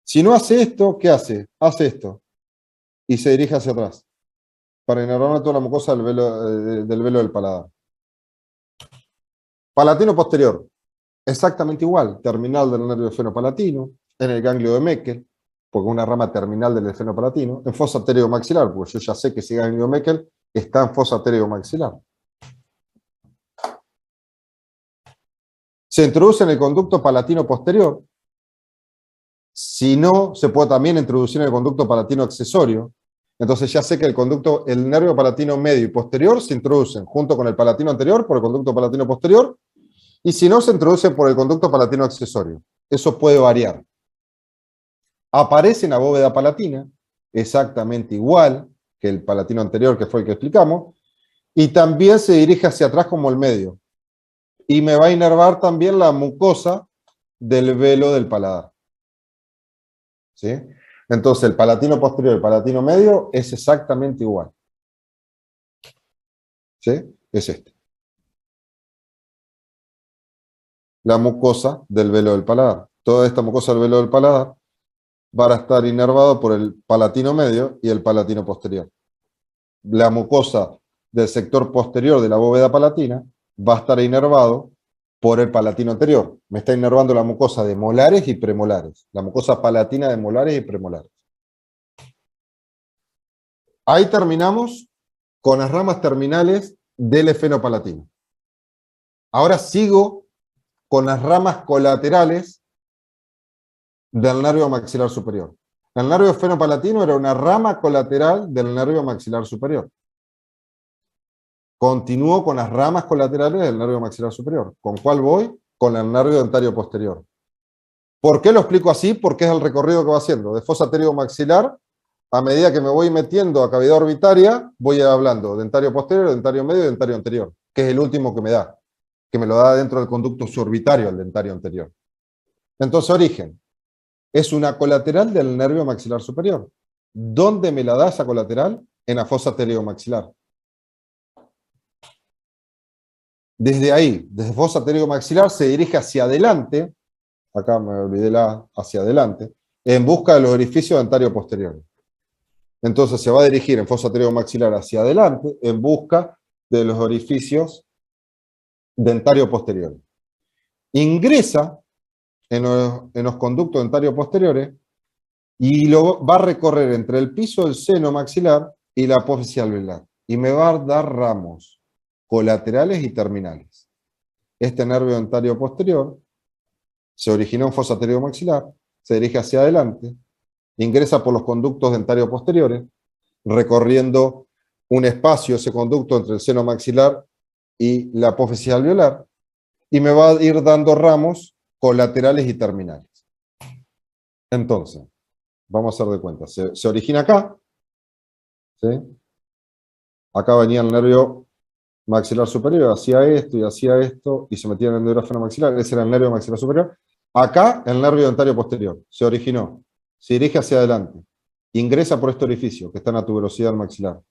Si no hace esto, ¿qué hace? Hace esto y se dirige hacia atrás para inervar toda la mucosa del velo del paladar. Palatino posterior. Exactamente igual, terminal del nervio esfenopalatino, en el ganglio de Meckel, porque es una rama terminal del esfenopalatino, en fosa pteriomaxilar, porque yo ya sé que ese ganglio de Meckel está en fosa pteriomaxilar. Se introduce en el conducto palatino posterior, si no, se puede también introducir en el conducto palatino accesorio, Entonces ya sé que el nervio palatino medio y posterior se introducen junto con el palatino anterior por el conducto palatino posterior, y si no, se introduce por el conducto palatino accesorio. Eso puede variar. Aparece en la bóveda palatina, exactamente igual que el palatino anterior, que fue el que explicamos, y también se dirige hacia atrás como el medio. Y me va a inervar también la mucosa del velo del paladar. ¿Sí? Entonces, el palatino posterior y el palatino medio es exactamente igual. ¿Sí? Es este. La mucosa del velo del paladar. Toda esta mucosa del velo del paladar va a estar inervada por el palatino medio y el palatino posterior. La mucosa del sector posterior de la bóveda palatina va a estar inervado por el palatino anterior. Me está inervando la mucosa de molares y premolares. La mucosa palatina de molares y premolares. Ahí terminamos con las ramas terminales del efenopalatino. Ahora sigo con las ramas colaterales del nervio maxilar superior. El nervio efenopalatino era una rama colateral del nervio maxilar superior. Continúo con las ramas colaterales del nervio maxilar superior. ¿Con cuál voy? Con el nervio dentario posterior. ¿Por qué lo explico así? Porque es el recorrido que va haciendo. De fosa pteriomaxilar, a medida que me voy metiendo a cavidad orbitaria, voy hablando dentario posterior, dentario medio y dentario anterior, que es el último que me da, que me lo da dentro del conducto suborbitario, el dentario anterior. Entonces, origen. Es una colateral del nervio maxilar superior. ¿Dónde me la da esa colateral? En la fosa pteriomaxilar. Desde ahí, desde fosa pteriomaxilar, se dirige hacia adelante, acá me olvidé hacia adelante, en busca de los orificios dentario posteriores. Entonces se va a dirigir en fosa pteriomaxilar hacia adelante, en busca de los orificios dentario posteriores. Ingresa en los conductos dentario posteriores y lo va a recorrer entre el piso del seno maxilar y la apófisis alveolar. Y me va a dar ramos colaterales y terminales. Este nervio dentario posterior se originó en fosa pteriomaxilar, se dirige hacia adelante, ingresa por los conductos dentario posteriores, recorriendo un espacio, ese conducto entre el seno maxilar y la apófisis alveolar, y me va a ir dando ramos colaterales y terminales. Entonces, vamos a hacer de cuenta. Se origina acá, ¿sí? Acá venía el nervio maxilar superior, hacía esto y hacía esto, y se metía en el neurófeno maxilar, ese era el nervio maxilar superior. Acá, el nervio dentario posterior, se originó, se dirige hacia adelante, ingresa por este orificio, que está en la tuberosidad del maxilar,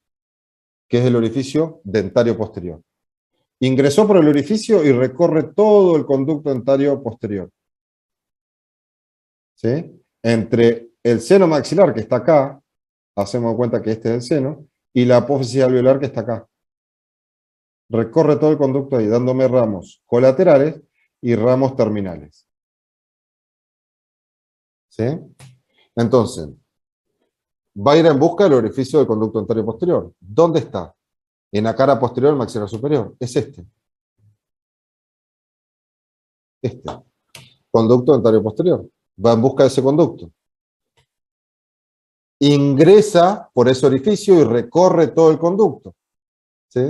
que es el orificio dentario posterior. Ingresó por el orificio y recorre todo el conducto dentario posterior. ¿Sí? Entre el seno maxilar, que está acá, hacemos cuenta que este es el seno, y la apófisis alveolar, que está acá. Recorre todo el conducto ahí, dándome ramos colaterales y ramos terminales. ¿Sí? Entonces, va a ir en busca del orificio del conducto dentario posterior. ¿Dónde está? En la cara posterior del maxilar superior. Es este. Este. Conducto dentario posterior. Va en busca de ese conducto. Ingresa por ese orificio y recorre todo el conducto. ¿Sí?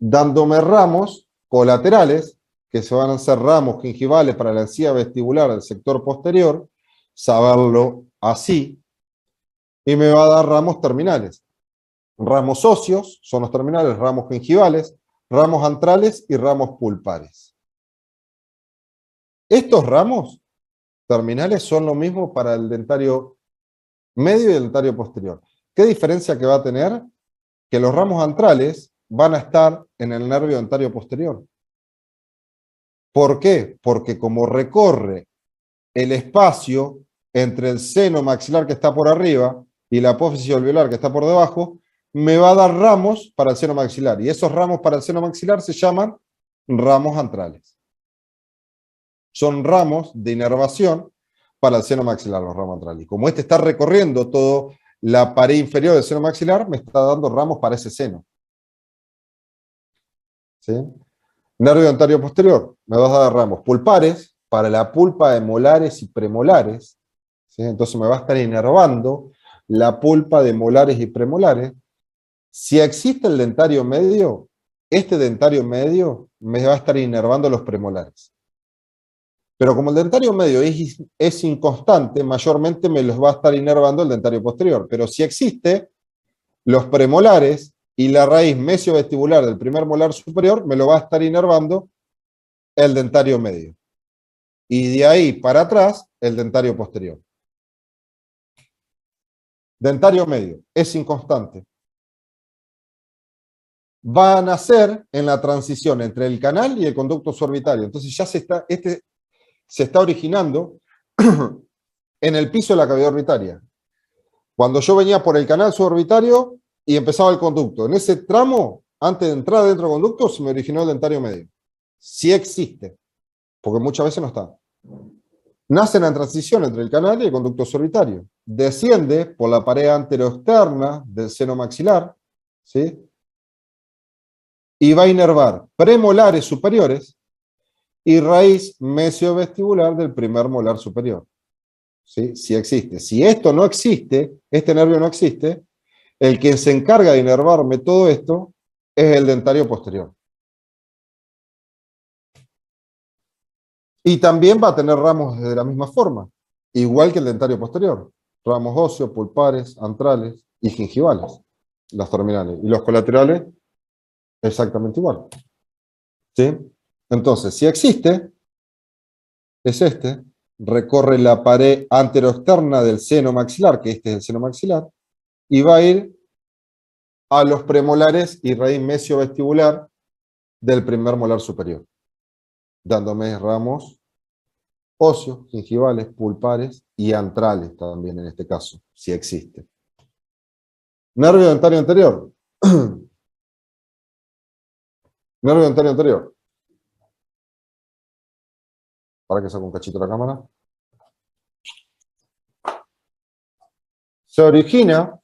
Dándome ramos colaterales, que se van a hacer ramos gingivales para la encía vestibular del sector posterior, saberlo así, y me va a dar ramos terminales. Ramos óseos son los terminales, ramos gingivales, ramos antrales y ramos pulpares. Estos ramos terminales son lo mismo para el dentario medio y el dentario posterior. ¿Qué diferencia que va a tener? Que los ramos antrales van a estar en el nervio dentario posterior. ¿Por qué? Porque como recorre el espacio entre el seno maxilar que está por arriba y la apófisis alveolar que está por debajo, me va a dar ramos para el seno maxilar. Y esos ramos para el seno maxilar se llaman ramos antrales. Son ramos de inervación para el seno maxilar, los ramos antrales. Y como este está recorriendo toda la pared inferior del seno maxilar, me está dando ramos para ese seno. ¿Sí? Nervio dentario posterior, me vas a dar ramos pulpares para la pulpa de molares y premolares. ¿Sí? Entonces me va a estar inervando la pulpa de molares y premolares. Si existe el dentario medio, este dentario medio me va a estar inervando los premolares. Pero como el dentario medio es inconstante, mayormente me los va a estar inervando el dentario posterior. Pero si existe, los premolares y la raíz mesiovestibular del primer molar superior me lo va a estar inervando el dentario medio. Y de ahí para atrás, el dentario posterior. Dentario medio, es inconstante. Va a nacer en la transición entre el canal y el conducto suborbitario. Entonces ya se está originando en el piso de la cavidad orbitaria. Cuando yo venía por el canal suborbitario y empezaba el conducto, en ese tramo, antes de entrar dentro del conducto, se me originó el dentario medio. Sí existe, porque muchas veces no está. Nace en la transición entre el canal y el conducto suborbitario. Desciende por la pared anteroexterna del seno maxilar, ¿sí? Y va a inervar premolares superiores y raíz mesiovestibular del primer molar superior. ¿Sí? Si existe. Si esto no existe, este nervio no existe, el que se encarga de inervarme todo esto es el dentario posterior. Y también va a tener ramos de la misma forma, igual que el dentario posterior. Ramos óseos, pulpares, antrales y gingivales, las terminales. Y los colaterales, exactamente igual. ¿Sí? Entonces, si existe, es este, recorre la pared anteroexterna del seno maxilar, que este es el seno maxilar, y va a ir a los premolares y raíz mesiovestibular del primer molar superior, dándome ramos óseos, gingivales, pulpares y antrales también en este caso, si existe. Nervio dentario anterior. Nervio dentario anterior. Para que saque un cachito la cámara. Se origina.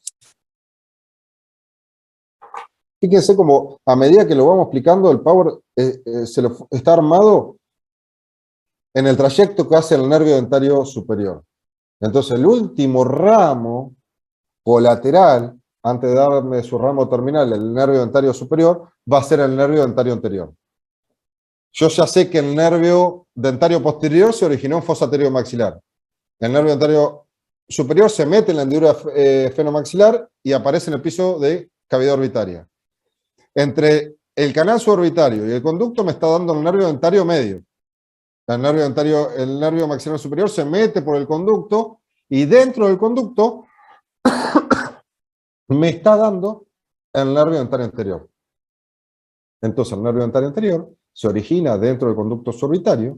Fíjense como a medida que lo vamos explicando, el power está armado en el trayecto que hace el nervio dentario superior. Entonces el último ramo colateral, antes de darme su ramo terminal, el nervio dentario superior, va a ser el nervio dentario anterior. Yo ya sé que el nervio dentario posterior se originó en fosa maxilar. El nervio dentario superior se mete en la hendidura fenomaxilar y aparece en el piso de cavidad orbitaria. Entre el canal suborbitario y el conducto me está dando el nervio dentario medio. El nervio maxilar superior se mete por el conducto y dentro del conducto me está dando el nervio dentario anterior. Entonces el nervio dentario anterior se origina dentro del conducto suborbitario,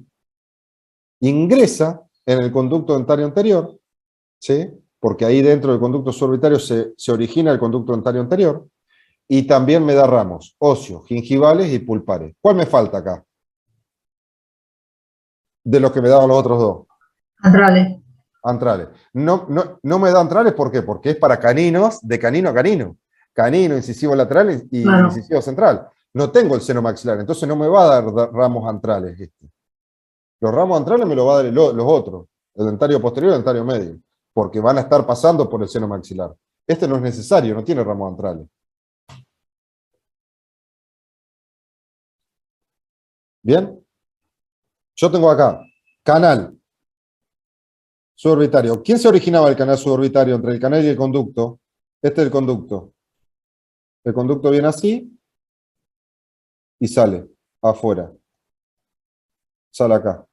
ingresa en el conducto dentario anterior, ¿sí? Porque ahí dentro del conducto suborbitario se origina el conducto dentario anterior, y también me da ramos óseos, gingivales y pulpares. ¿Cuál me falta acá? De los que me daban los otros dos. Antrales. Antrales. No me da antrales, ¿por qué? Porque es para caninos, de canino a canino. Canino, incisivo lateral y Claro. incisivo central. No tengo el seno maxilar, entonces no me va a dar ramos antrales. Los ramos antrales me lo va a dar los otros. El dentario posterior y el dentario medio. Porque van a estar pasando por el seno maxilar. Este no es necesario, no tiene ramos antrales. ¿Bien? Yo tengo acá, canal suborbitario. ¿Quién se originaba el canal suborbitario entre el canal y el conducto? Este es el conducto. El conducto viene así y sale afuera. Sale acá.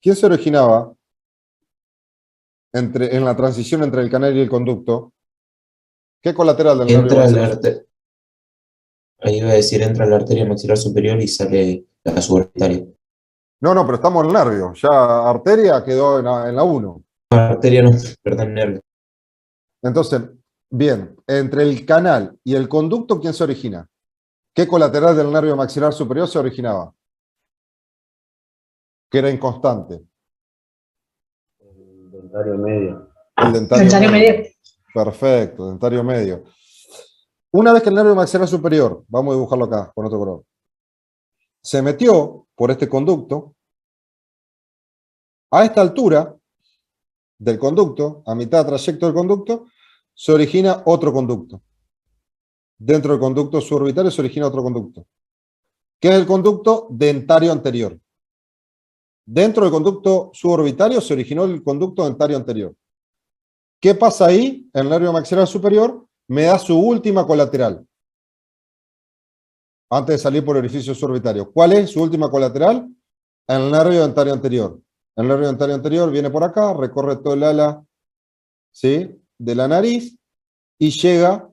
¿Quién se originaba en la transición entre el canal y el conducto? ¿Qué colateral del nervio Entra la maxilar? arteria. Ahí iba a decir, entra la arteria maxilar superior y sale la suborbitaria. No, pero estamos en el nervio. Ya arteria quedó en la 1. Arteria no, perdón, nervio. Entonces, bien, entre el canal y el conducto, ¿quién se origina? ¿Qué colateral del nervio maxilar superior se originaba? Que era inconstante. El dentario medio. El dentario Dentario medio. medio. Perfecto, dentario medio. Una vez que el nervio maxilar superior, vamos a dibujarlo acá con otro color, se metió por este conducto, a esta altura del conducto, a mitad de trayecto del conducto, se origina otro conducto. Dentro del conducto suborbitario se origina otro conducto, que es el conducto dentario anterior. Dentro del conducto suborbitario se originó el conducto dentario anterior. ¿Qué pasa ahí? El nervio maxilar superior me da su última colateral, antes de salir por el orificio suborbitario. ¿Cuál es su última colateral? El nervio dentario anterior. El nervio dentario anterior viene por acá, recorre todo el ala, ¿sí?, de la nariz y llega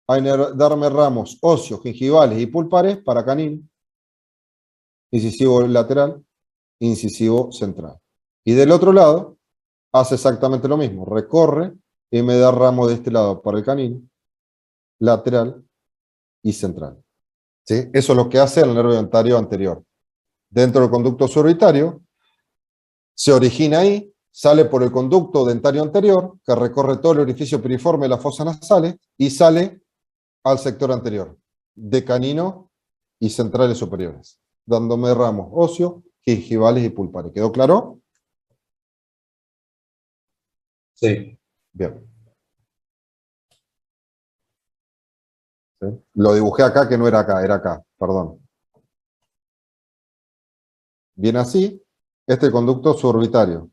a darme ramos óseos, gingivales y pulpares para canino, incisivo lateral, incisivo central. Y del otro lado hace exactamente lo mismo, recorre y me da ramo de este lado para el canino, lateral y central. ¿Sí? Eso es lo que hace el nervio dentario anterior. Dentro del conducto suborbitario, se origina ahí, sale por el conducto dentario anterior, que recorre todo el orificio piriforme de las fosas nasales, y sale al sector anterior, de canino y centrales superiores, dándome ramos óseos, gingivales y pulpares. ¿Quedó claro? Sí. Bien. ¿Sí? Lo dibujé acá, que no era acá, perdón. Viene así, este conducto suborbitario.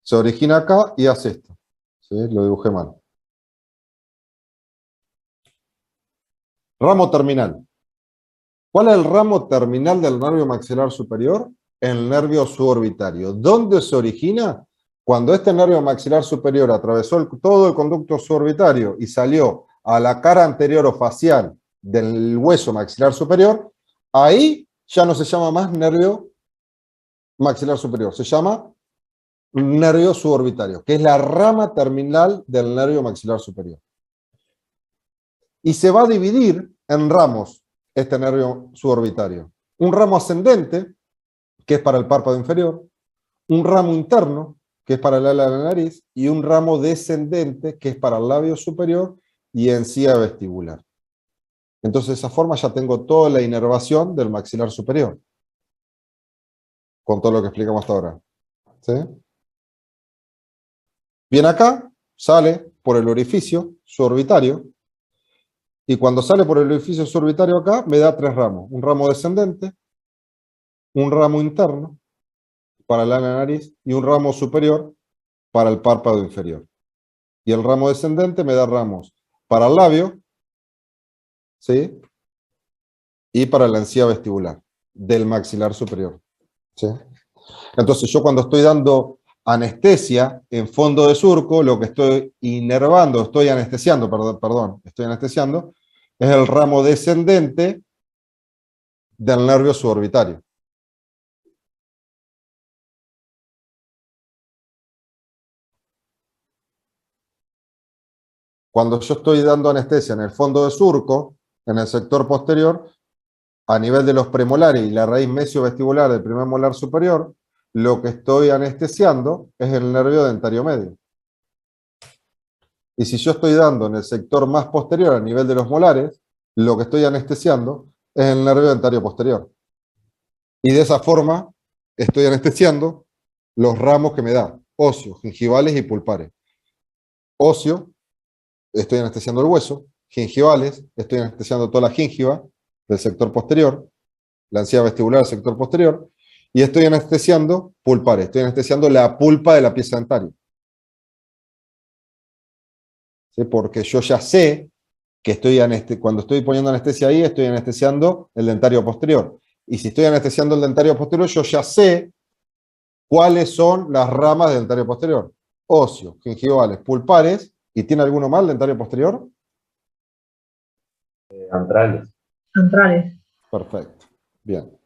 Se origina acá y hace esto. ¿Sí? Lo dibujé mal. Ramo terminal. ¿Cuál es el ramo terminal del nervio maxilar superior? El nervio suborbitario. ¿Dónde se origina? Cuando este nervio maxilar superior atravesó todo el conducto suborbitario y salió a la cara anterior o facial del hueso maxilar superior, ahí ya no se llama más nervio maxilar superior, se llama nervio suborbitario, que es la rama terminal del nervio maxilar superior. Y se va a dividir en ramos este nervio suborbitario. Un ramo ascendente, que es para el párpado inferior, un ramo interno, que es para el ala de la nariz, y un ramo descendente, que es para el labio superior y encía vestibular. Entonces, de esa forma ya tengo toda la inervación del maxilar superior, con todo lo que explicamos hasta ahora. ¿Sí? Bien, acá sale por el orificio suborbitario, y cuando sale por el orificio suborbitario acá, me da tres ramos. Un ramo descendente, un ramo interno, para el ala de la nariz, y un ramo superior para el párpado inferior. Y el ramo descendente me da ramos para el labio, ¿sí?, y para la encía vestibular del maxilar superior. ¿Sí? Entonces yo cuando estoy dando anestesia en fondo de surco, lo que estoy inervando, estoy anestesiando, es el ramo descendente del nervio suborbitario. Cuando yo estoy dando anestesia en el fondo de surco, en el sector posterior, a nivel de los premolares y la raíz mesiovestibular del primer molar superior, lo que estoy anestesiando es el nervio dentario medio. Y si yo estoy dando en el sector más posterior, a nivel de los molares, lo que estoy anestesiando es el nervio dentario posterior. Y de esa forma estoy anestesiando los ramos que me da, óseos, gingivales y pulpares. Óseo, estoy anestesiando el hueso. Gingivales, estoy anestesiando toda la gingiva del sector posterior, la encía vestibular del sector posterior. Y estoy anestesiando pulpares, estoy anestesiando la pulpa de la pieza dentaria. ¿Sí? Porque yo ya sé que cuando estoy poniendo anestesia ahí, estoy anestesiando el dentario posterior. Y si estoy anestesiando el dentario posterior, yo ya sé cuáles son las ramas del dentario posterior. Óseos, gingivales, pulpares. ¿Y tiene alguno más el dentario posterior? Antrales. Centrales. Perfecto. Bien.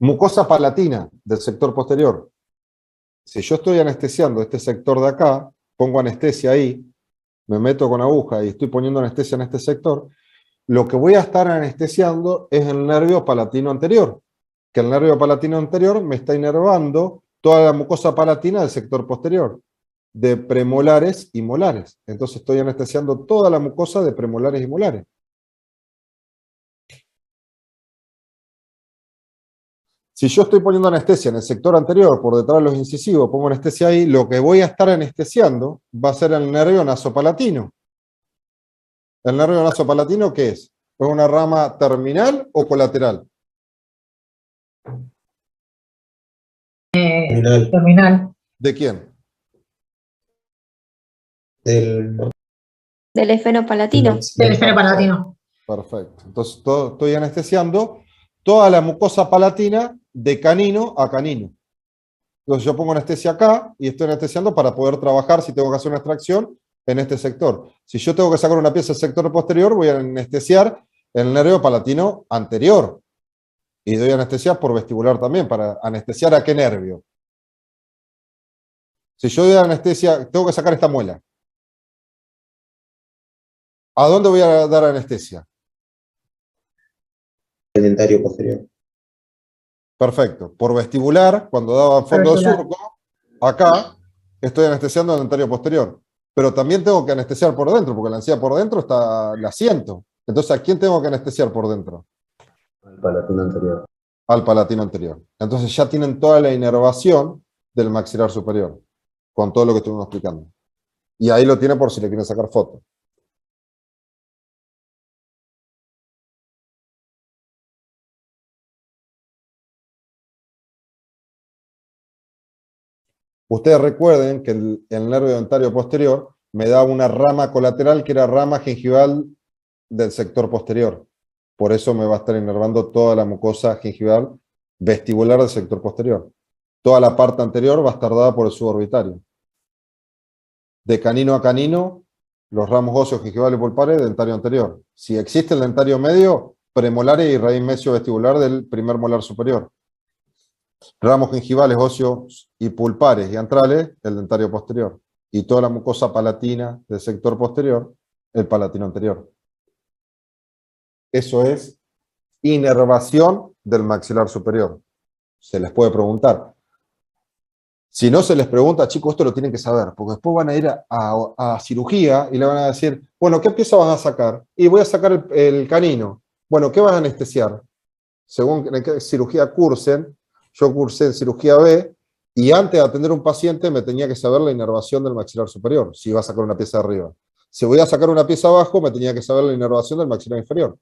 Mucosa palatina del sector posterior. Si yo estoy anestesiando este sector de acá, pongo anestesia ahí, me meto con aguja y estoy poniendo anestesia en este sector, lo que voy a estar anestesiando es el nervio palatino anterior, que el nervio palatino anterior me está inervando toda la mucosa palatina del sector posterior, de premolares y molares. Entonces estoy anestesiando toda la mucosa de premolares y molares. Si yo estoy poniendo anestesia en el sector anterior, por detrás de los incisivos, pongo anestesia ahí, lo que voy a estar anestesiando va a ser el nervio nasopalatino. ¿El nervio nasopalatino qué es? ¿Es una rama terminal o colateral? Terminal Terminal. ¿De quién? del Del esfenopalatino. Del esfenopalatino. Perfecto. Entonces estoy anestesiando toda la mucosa palatina de canino a canino. Entonces yo pongo anestesia acá y estoy anestesiando para poder trabajar si tengo que hacer una extracción en este sector. Si yo tengo que sacar una pieza del sector posterior, voy a anestesiar el nervio palatino anterior. Y doy anestesia por vestibular también, para anestesiar a qué nervio. Si yo doy anestesia, tengo que sacar esta muela. ¿A dónde voy a dar anestesia? dentario posterior. Perfecto. Por vestibular, cuando daba fondo de surco, acá estoy anestesiando el dentario posterior. Pero también tengo que anestesiar por dentro, porque la encía por dentro está el asiento. Entonces, ¿a quién tengo que anestesiar por dentro? Al palatino anterior. Al palatino anterior. Entonces ya tienen toda la inervación del maxilar superior, con todo lo que estuvimos explicando. Y ahí lo tiene por si le quieren sacar foto. Ustedes recuerden que el nervio dentario posterior me da una rama colateral que era rama gingival del sector posterior. Por eso me va a estar inervando toda la mucosa gingival vestibular del sector posterior. Toda la parte anterior va a estar dada por el suborbitario. De canino a canino, los ramos óseos gingivales y pulpares, dentario anterior. Si existe el dentario medio, premolares y raíz mesio-vestibular del primer molar superior. Ramos gingivales, óseos y pulpares y antrales, el dentario posterior. Y toda la mucosa palatina del sector posterior, el palatino anterior. Eso es inervación del maxilar superior. Se les puede preguntar. Si no se les pregunta, chicos, esto lo tienen que saber, porque después van a ir a cirugía y le van a decir, bueno, ¿qué pieza vas a sacar? Y voy a sacar el canino. Bueno, ¿qué vas a anestesiar? Según en qué cirugía cursen, yo cursé en cirugía B, y antes de atender a un paciente me tenía que saber la inervación del maxilar superior, si iba a sacar una pieza de arriba. Si voy a sacar una pieza abajo, me tenía que saber la inervación del maxilar inferior.